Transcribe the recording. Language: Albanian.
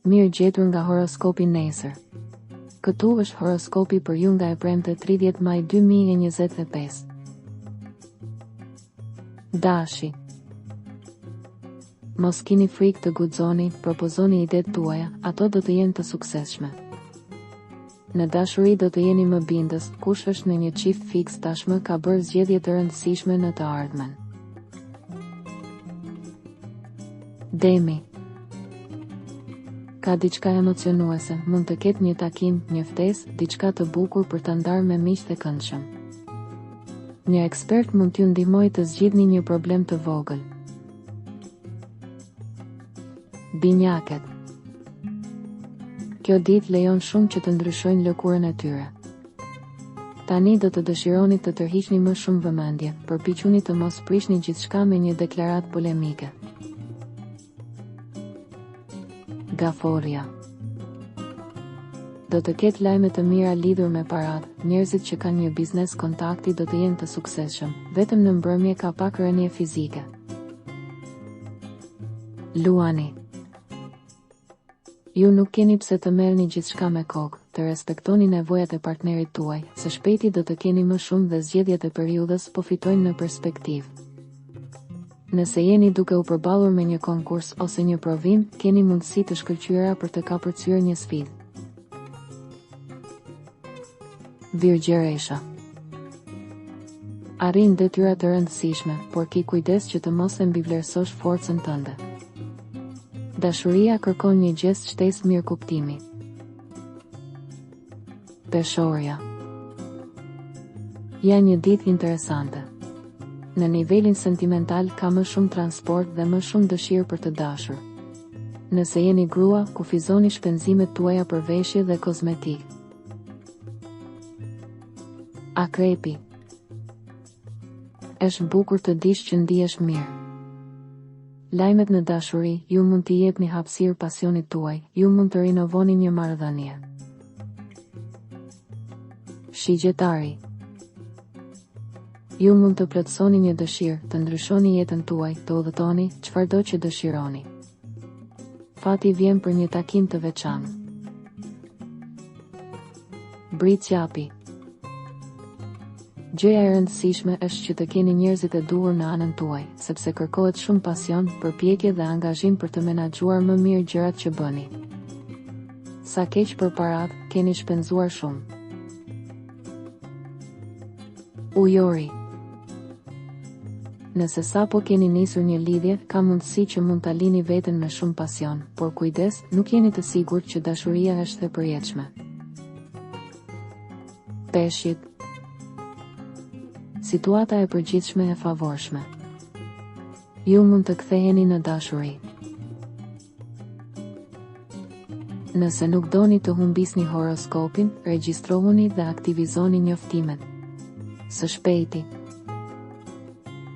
Mirë gjetur nga horoskopi nesër. Këtu është horoskopi për ju nga e premte 30 maj 2025. Dashi. Mos kini frikë të guxoni, propozoni idetë tuaja, ato do të jenë të suksesshme. Në dashuri do të jeni më bindës, kush është në një çift fiks tashmë ka bërë zgjedhje të rëndësishme në të ardhmen. Demi. Ka diçka emocionuese, mund të ketë një takim, një ftesë, diçka të bukur për ta ndarë me miq të këndshëm. Një ekspert mund t'ju ndihmojë të zgjidhni një problem të vogël. Binjaket. Kjo ditë lejon shumë që të ndryshojnë lëkurën e tyre. Tani do të dëshironi të tërhiqni më shumë vëmendje, përpiquni të mos prishni gjithçka me një deklaratë polemike. Gaforja. Do të ketë lajme të mira lidhur me paratë, njerëzit që kanë një biznes kontakti do të jenë të suksesshëm, vetëm në mbrëmje ka pak rënje fizike. Luani. Ju nuk keni pse të merrni gjithçka me kokë, të respektoni nevojat e partnerit tuaj, së shpejti do të keni më shumë dhe zgjedhjet e periudhës po fitojnë në perspektivë. Nëse jeni duke u përballur me një konkurs ose një provim, keni mundësi të shkëlqyera për të kapërcyer një sfidë. Virgjëresha. Arrin detyra të rëndësishme, por ki kujdes që të mos e mbivlerësosh forcën tënde. Dashuria kërkon një gjest shtesë mirëkuptimi. Peshorja. Ja një ditë interesante. Në nivelin sentimental ka më shumë transport dhe më shumë dëshirë për të dashur. Nëse jeni grua, kufizoni shpenzimet tuaja për veshje dhe kozmetik. Akrepi. Është bukur të dish që ndihesh mirë. Lajmet në dashuri, ju mund t'i jepni hapësirë pasionit tuaj, ju mund të rinovoni një marrëdhënie. Shigjetari. Ju mund të plotësoni një dëshirë, të ndryshoni jetën tuaj, të udhëtoni çfarëdo që dëshironi. Fati vjen për një takim të veçantë. Britsjapi. Gjëja e rëndësishme është që të keni njerëzit e duhur në anën tuaj, sepse kërkohet shumë pasion, përpjekje dhe angazhim për të menaxhuar më mirë gjërat që bëni. Sa keq për paratë, keni shpenzuar shumë. Ujori. Nëse sapo keni nisur një lidhje, ka mundësi që mund ta lini veten me shumë pasion, por kujdes, nuk jeni të sigurt që dashuria është e përjetshme. Peshqit. Situata e përgjithshme e favorshme. Ju mund të ktheheni në dashuri. Nëse nuk doni të humbisni horoskopin, regjistrohuni dhe aktivizoni njoftimet. Së shpejti.